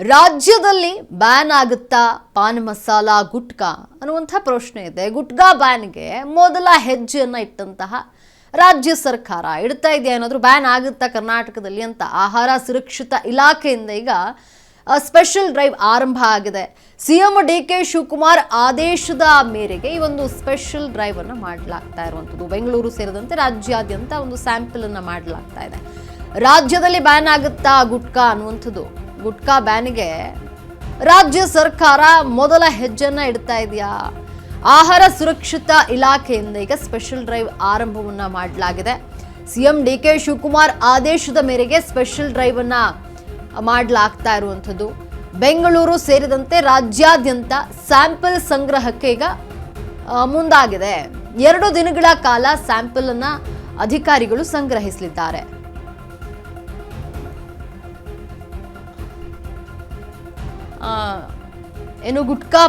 ರಾಜ್ಯದಲ್ಲಿ ಬ್ಯಾನ್ ಆಗುತ್ತಾ ಪಾನ್ ಮಸಾಲ ಗುಟ್ಕಾ ಅನ್ನುವಂಥ ಪ್ರಶ್ನೆ ಇದೆ. ಗುಟ್ಕಾ ಬ್ಯಾನ್ಗೆ ಮೊದಲ ಹೆಜ್ಜೆಯನ್ನು ಇಟ್ಟಂತಹ ರಾಜ್ಯ ಸರ್ಕಾರ ಇಡ್ತಾ ಇದೆಯಾ ಏನಾದರೂ ಬ್ಯಾನ್ ಆಗುತ್ತಾ ಕರ್ನಾಟಕದಲ್ಲಿ ಅಂತ ಆಹಾರ ಸುರಕ್ಷತಾ ಇಲಾಖೆಯಿಂದ ಈಗ ಸ್ಪೆಷಲ್ ಡ್ರೈವ್ ಆರಂಭ ಆಗಿದೆ. ಸಿಎಂ ಡಿ.ಕೆ. ಶಿವಕುಮಾರ್ ಆದೇಶದ ಮೇರೆಗೆ ಈ ಒಂದು ಸ್ಪೆಷಲ್ ಡ್ರೈವ್ ಅನ್ನು ಮಾಡಲಾಗ್ತಾ ಇರುವಂಥದ್ದು. ಬೆಂಗಳೂರು ಸೇರಿದಂತೆ ರಾಜ್ಯಾದ್ಯಂತ ಒಂದು ಸ್ಯಾಂಪಲ್ ಅನ್ನು ಮಾಡಲಾಗ್ತಾ ಇದೆ. ರಾಜ್ಯದಲ್ಲಿ ಬ್ಯಾನ್ ಆಗುತ್ತಾ ಗುಟ್ಕಾ ಅನ್ನುವಂಥದ್ದು. ಗುಟ್ಕಾ ಬ್ಯಾನ್ಗೆ ರಾಜ್ಯ ಸರ್ಕಾರ ಮೊದಲ ಹೆಜ್ಜೆಯನ್ನ ಇಡ್ತಾ ಇದೆಯಾ? ಆಹಾರ ಸುರಕ್ಷತಾ ಇಲಾಖೆಯಿಂದ ಈಗ ಸ್ಪೆಷಲ್ ಡ್ರೈವ್ ಆರಂಭವನ್ನ ಮಾಡಲಾಗಿದೆ. ಸಿಎಂ ಡಿ.ಕೆ. ಶಿವಕುಮಾರ್ ಆದೇಶದ ಮೇರೆಗೆ ಸ್ಪೆಷಲ್ ಡ್ರೈವ್ ಅನ್ನ ಮಾಡಲಾಗ್ತಾ ಇರುವಂಥದ್ದು. ಬೆಂಗಳೂರು ಸೇರಿದಂತೆ ರಾಜ್ಯಾದ್ಯಂತ ಸ್ಯಾಂಪಲ್ ಸಂಗ್ರಹಕ್ಕೆ ಈಗ ಮುಂದಾಗಿದೆ. 2 ದಿನಗಳ ಕಾಲ ಸ್ಯಾಂಪಲ್ ಅನ್ನ ಅಧಿಕಾರಿಗಳು ಸಂಗ್ರಹಿಸಲಿದ್ದಾರೆ. ಏನು ಗುಟ್ಕಾ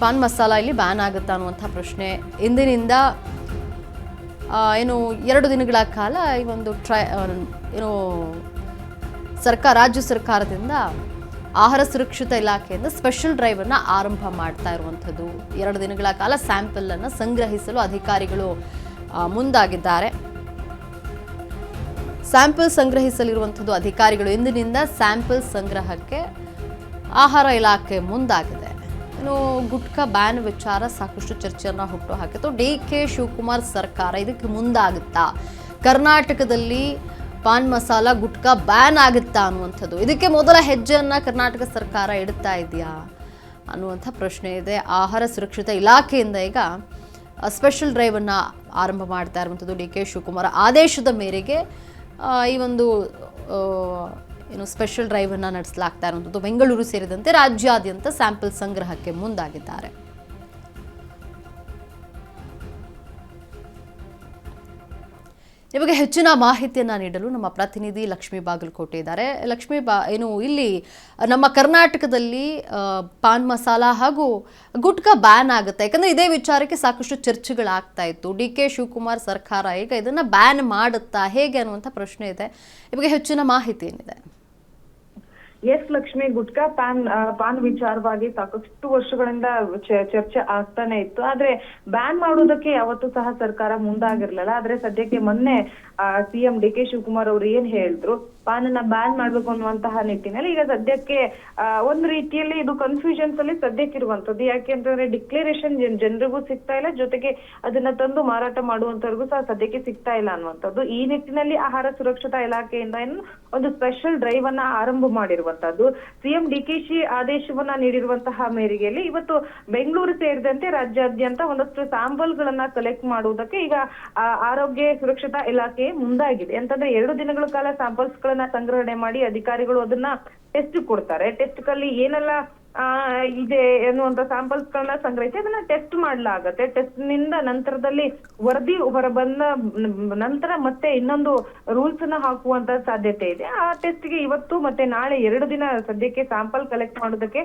ಪಾನ್ ಮಸಾಲ ಇಲ್ಲಿ ಬ್ಯಾನ್ ಆಗುತ್ತಾ ಅನ್ನುವಂಥ ಪ್ರಶ್ನೆ ಇಂದಿನಿಂದ ಏನು 2 ದಿನಗಳ ಕಾಲ ಈ ಒಂದು ರಾಜ್ಯ ಸರ್ಕಾರದಿಂದ ಆಹಾರ ಸುರಕ್ಷತಾ ಇಲಾಖೆಯಿಂದ ಸ್ಪೆಷಲ್ ಡ್ರೈವ್ ಅನ್ನ ಆರಂಭ ಮಾಡ್ತಾ ಇರುವಂಥದ್ದು. 2 ದಿನಗಳ ಕಾಲ ಸ್ಯಾಂಪಲ್ ಅನ್ನು ಸಂಗ್ರಹಿಸಲು ಅಧಿಕಾರಿಗಳು ಮುಂದಾಗಿದ್ದಾರೆ. ಸ್ಯಾಂಪಲ್ ಸಂಗ್ರಹಿಸಲಿರುವಂಥದ್ದು ಅಧಿಕಾರಿಗಳು. ಇಂದಿನಿಂದ ಸ್ಯಾಂಪಲ್ ಸಂಗ್ರಹಕ್ಕೆ ಆಹಾರ ಇಲಾಖೆ ಮುಂದಾಗಿದೆ. ಇನ್ನು ಗುಟ್ಕಾ ಬ್ಯಾನ್ ವಿಚಾರ ಸಾಕಷ್ಟು ಚರ್ಚೆಯನ್ನು ಹುಟ್ಟು ಹಾಕಿತ್ತು. ಡಿ.ಕೆ. ಶಿವಕುಮಾರ್ ಸರ್ಕಾರ ಇದಕ್ಕೆ ಮುಂದಾಗುತ್ತಾ? ಕರ್ನಾಟಕದಲ್ಲಿ ಪಾನ್ ಮಸಾಲ ಗುಟ್ಕಾ ಬ್ಯಾನ್ ಆಗುತ್ತಾ ಅನ್ನುವಂಥದ್ದು. ಇದಕ್ಕೆ ಮೊದಲ ಹೆಜ್ಜೆಯನ್ನ ಕರ್ನಾಟಕ ಸರ್ಕಾರ ಇಡ್ತಾ ಇದೆಯಾ ಅನ್ನುವಂಥ ಪ್ರಶ್ನೆ ಇದೆ. ಆಹಾರ ಸುರಕ್ಷತಾ ಇಲಾಖೆಯಿಂದ ಈಗ ಸ್ಪೆಷಲ್ ಡ್ರೈವ್ ಅನ್ನ ಆರಂಭ ಮಾಡ್ತಾ ಇರುವಂಥದ್ದು. ಡಿ.ಕೆ. ಶಿವಕುಮಾರ್ ಆದೇಶದ ಮೇರೆಗೆ ಈ ಒಂದು ಸ್ಪೆಷಲ್ ಡ್ರೈವ್ ಅನ್ನ ನಡೆಸಲಾಗ್ತಾ ಇರುವಂಥದ್ದು. ಬೆಂಗಳೂರು ಸೇರಿದಂತೆ ರಾಜ್ಯಾದ್ಯಂತ ಸ್ಯಾಂಪಲ್ ಸಂಗ್ರಹಕ್ಕೆ ಮುಂದಾಗಿದ್ದಾರೆ. ನಿಮಗೆ ಹೆಚ್ಚಿನ ಮಾಹಿತಿಯನ್ನ ನೀಡಲು ನಮ್ಮ ಪ್ರತಿನಿಧಿ ಲಕ್ಷ್ಮೀ ಬಾಗಲಕೋಟೆ ಇದ್ದಾರೆ. ಲಕ್ಷ್ಮೀ ಇಲ್ಲಿ ನಮ್ಮ ಕರ್ನಾಟಕದಲ್ಲಿ ಪಾನ್ ಮಸಾಲ ಹಾಗೂ ಗುಟ್ಕಾ ಬ್ಯಾನ್ ಆಗುತ್ತೆ, ಯಾಕಂದ್ರೆ ಇದೇ ವಿಚಾರಕ್ಕೆ ಸಾಕಷ್ಟು ಚರ್ಚೆಗಳಾಗ್ತಾ ಇತ್ತು. ಡಿ.ಕೆ. ಶಿವಕುಮಾರ್ ಸರ್ಕಾರ ಈಗ ಇದನ್ನ ಬ್ಯಾನ್ ಮಾಡುತ್ತಾ ಹೇಗೆ ಅನ್ನುವಂಥ ಪ್ರಶ್ನೆ ಇದೆ. ನಿಮಗೆ ಹೆಚ್ಚಿನ ಮಾಹಿತಿ ಏನಿದೆ? ಎಸ್ ಲಕ್ಷ್ಮಿ, ಗುಟ್ಕಾ ಪಾನ್ ವಿಚಾರವಾಗಿ ಸಾಕಷ್ಟು ವರ್ಷಗಳಿಂದ ಚರ್ಚೆ ಆಗ್ತಾನೆ ಇತ್ತು. ಆದ್ರೆ ಬ್ಯಾನ್ ಮಾಡೋದಕ್ಕೆ ಯಾವತ್ತೂ ಸಹ ಸರ್ಕಾರ ಮುಂದಾಗಿರ್ಲಿಲ್ಲ. ಆದ್ರೆ ಸದ್ಯಕ್ಕೆ ಮೊನ್ನೆ ಸಿಎಂ ಡಿ.ಕೆ. ಶಿವಕುಮಾರ್ ಅವರು ಏನ್ ಹೇಳಿದ್ರು, ಪಾನನ್ನ ಬ್ಯಾನ್ ಮಾಡ್ಬೇಕು ಅನ್ನುವಂತಹ ನಿಟ್ಟಿನಲ್ಲಿ ಈಗ ಸದ್ಯಕ್ಕೆ ಒಂದು ರೀತಿಯಲ್ಲಿ ಇದು ಕನ್ಫ್ಯೂಷನ್ಸ್ ಅಲ್ಲಿ ಸದ್ಯಕ್ಕೆ ಇರುವಂತದ್ದು. ಯಾಕೆ ಅಂತಂದ್ರೆ ಡಿಕ್ಲರೇಷನ್ ಜನರಿಗೂ ಸಿಗ್ತಾ ಇಲ್ಲ, ಜೊತೆಗೆ ಅದನ್ನ ತಂದು ಮಾರಾಟ ಮಾಡುವಂತವ್ರಿಗೂ ಸಹ ಸದ್ಯಕ್ಕೆ ಸಿಗ್ತಾ ಇಲ್ಲ ಅನ್ನುವಂಥದ್ದು. ಈ ನಿಟ್ಟಿನಲ್ಲಿ ಆಹಾರ ಸುರಕ್ಷತಾ ಇಲಾಖೆಯಿಂದ ಒಂದು ಸ್ಪೆಷಲ್ ಡ್ರೈವ್ ಅನ್ನ ಆರಂಭ ಮಾಡಿರುವಂತದ್ದು. ಸಿಎಂ ಡಿ.ಕೆ. ಆದೇಶವನ್ನ ನೀಡಿರುವಂತಹ ಮೇರೆಗೆಯಲ್ಲಿ ಇವತ್ತು ಬೆಂಗಳೂರು ಸೇರಿದಂತೆ ರಾಜ್ಯಾದ್ಯಂತ ಒಂದಷ್ಟು ಸ್ಯಾಂಪಲ್ ಗಳನ್ನ ಕಲೆಕ್ಟ್ ಮಾಡುವುದಕ್ಕೆ ಈಗ ಆರೋಗ್ಯ ಸುರಕ್ಷತಾ ಇಲಾಖೆ ಮುಂದಾಗಿದೆ. ಅಂತಂದ್ರೆ 2 ದಿನಗಳ ಕಾಲ ಸ್ಯಾಂಪಲ್ಸ್ ಗಳನ್ನ ಸಂಗ್ರಹಣೆ ಮಾಡಿ ಅಧಿಕಾರಿಗಳು ಅದನ್ನ ಟೆಸ್ಟ್ ಕೊಡ್ತಾರೆ. ಟೆಸ್ಟ್ ಗಳಲ್ಲಿ ಏನೆಲ್ಲ ಇದೆ ಎನ್ನುವಂತ ಸ್ಯಾಂಪಲ್ಸ್ ಗಳನ್ನ ಸಂಗ್ರಹಿಸಿ ಅದನ್ನ ಟೆಸ್ಟ್ ಮಾಡಲಾಗತ್ತೆ. ಟೆಸ್ಟ್ ನಿಂದ ನಂತರದಲ್ಲಿ ವರದಿ ಹೊರಬಂದ ನಂತರ ಮತ್ತೆ ಇನ್ನೊಂದು ರೂಲ್ಸ್ ಅನ್ನ ಹಾಕುವಂತ ಸಾಧ್ಯತೆ ಇದೆ. ಆ ಟೆಸ್ಟ್ ಗೆ ಇವತ್ತು ಮತ್ತೆ ನಾಳೆ 2 ದಿನ ಸದ್ಯಕ್ಕೆ ಸ್ಯಾಂಪಲ್ ಕಲೆಕ್ಟ್ ಮಾಡೋದಕ್ಕೆ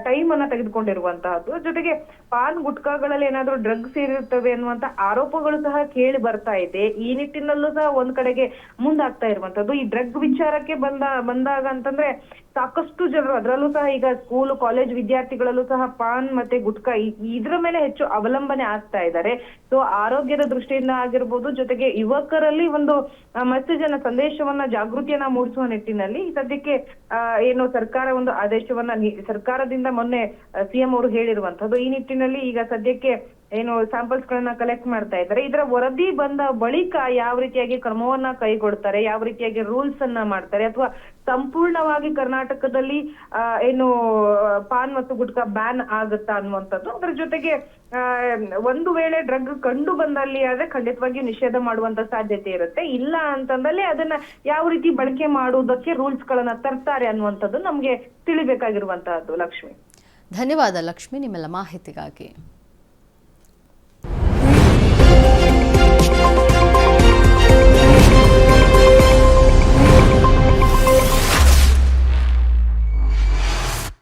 ಟೈಮ್ ಅನ್ನ ತೆಗೆದುಕೊಂಡಿರುವಂತಹದ್ದು. ಜೊತೆಗೆ ಪಾನ್ ಗುಟ್ಕಾಗಳಲ್ಲಿ ಏನಾದ್ರೂ ಡ್ರಗ್ಸ್ ಸೇರಿರ್ತವೆ ಅನ್ನುವಂತ ಆರೋಪಗಳು ಸಹ ಕೇಳಿ ಬರ್ತಾ ಇದೆ. ಈ ನಿಟ್ಟಿನಲ್ಲೂ ಸಹ ಒಂದ್ ಕಡೆಗೆ ಮುಂದಾಗ್ತಾ ಇರುವಂತದ್ದು. ಈ ಡ್ರಗ್ ವಿಚಾರಕ್ಕೆ ಬಂದಾಗ ಅಂತಂದ್ರೆ ಸಾಕಷ್ಟು ಜನರು, ಅದರಲ್ಲೂ ಸಹ ಈಗ ಸ್ಕೂಲ್ ಕಾಲೇಜ್ ವಿದ್ಯಾರ್ಥಿಗಳಲ್ಲೂ ಸಹ ಪಾನ್ ಮತ್ತೆ ಗುಟ್ಕಾ ಇದ್ರ ಮೇಲೆ ಹೆಚ್ಚು ಅವಲಂಬನೆ ಆಗ್ತಾ ಇದ್ದಾರೆ. ಸೊ ಆರೋಗ್ಯದ ದೃಷ್ಟಿಯಿಂದ ಆಗಿರ್ಬೋದು, ಜೊತೆಗೆ ಯುವಕರಲ್ಲಿ ಒಂದು ಮೆಸೇಜ್ ಅನ್ನ, ಸಂದೇಶವನ್ನ, ಜಾಗೃತಿಯನ್ನ ಮೂಡಿಸುವ ನಿಟ್ಟಿನಲ್ಲಿ ಸದ್ಯಕ್ಕೆ ಏನು ಸರ್ಕಾರ ಒಂದು ಆದೇಶವನ್ನ ಸರ್ಕಾರದಿಂದ ಮೊನ್ನೆ ಸಿಎಂ ಅವರು ಹೇಳಿರುವಂತದ್ದು. ಈ ನಿಟ್ಟಿನಲ್ಲಿ ಈಗ ಸದ್ಯಕ್ಕೆ ಏನು ಸ್ಯಾಂಪಲ್ಸ್ ಗಳನ್ನ ಕಲೆಕ್ಟ್ ಮಾಡ್ತಾ ಇದ್ದಾರೆ. ಇದರ ವರದಿ ಬಂದ ಬಳಿಕ ಯಾವ ರೀತಿಯಾಗಿ ಕ್ರಮವನ್ನ ಕೈಗೊಳ್ತಾರೆ, ಯಾವ ರೀತಿಯಾಗಿ ರೂಲ್ಸ್ ಅನ್ನ ಮಾಡ್ತಾರೆ, ಅಥವಾ ಸಂಪೂರ್ಣವಾಗಿ ಕರ್ನಾಟಕದಲ್ಲಿ ಏನು ಪಾನ್ ಮತ್ತು ಗುಟ್ಕಾ ಬ್ಯಾನ್ ಆಗುತ್ತಾ ಅನ್ನುವಂಥದ್ದು. ಅದರ ಜೊತೆಗೆ ಒಂದು ವೇಳೆ ಡ್ರಗ್ ಕಂಡು ಬಂದಲ್ಲಿ ಆದ್ರೆ ಖಂಡಿತವಾಗಿಯೂ ನಿಷೇಧ ಮಾಡುವಂತ ಸಾಧ್ಯತೆ ಇರುತ್ತೆ. ಇಲ್ಲ ಅಂತಂದಲ್ಲಿ ಅದನ್ನ ಯಾವ ರೀತಿ ಬಳಕೆ ಮಾಡುವುದಕ್ಕೆ ರೂಲ್ಸ್ ಗಳನ್ನ ತರ್ತಾರೆ ಅನ್ನುವಂಥದ್ದು ನಮ್ಗೆ ತಿಳಿಬೇಕಾಗಿರುವಂತಹದ್ದು. ಲಕ್ಷ್ಮಿ, ಧನ್ಯವಾದ ಲಕ್ಷ್ಮಿ ನಿಮ್ಮೆಲ್ಲ ಮಾಹಿತಿಗಾಗಿ.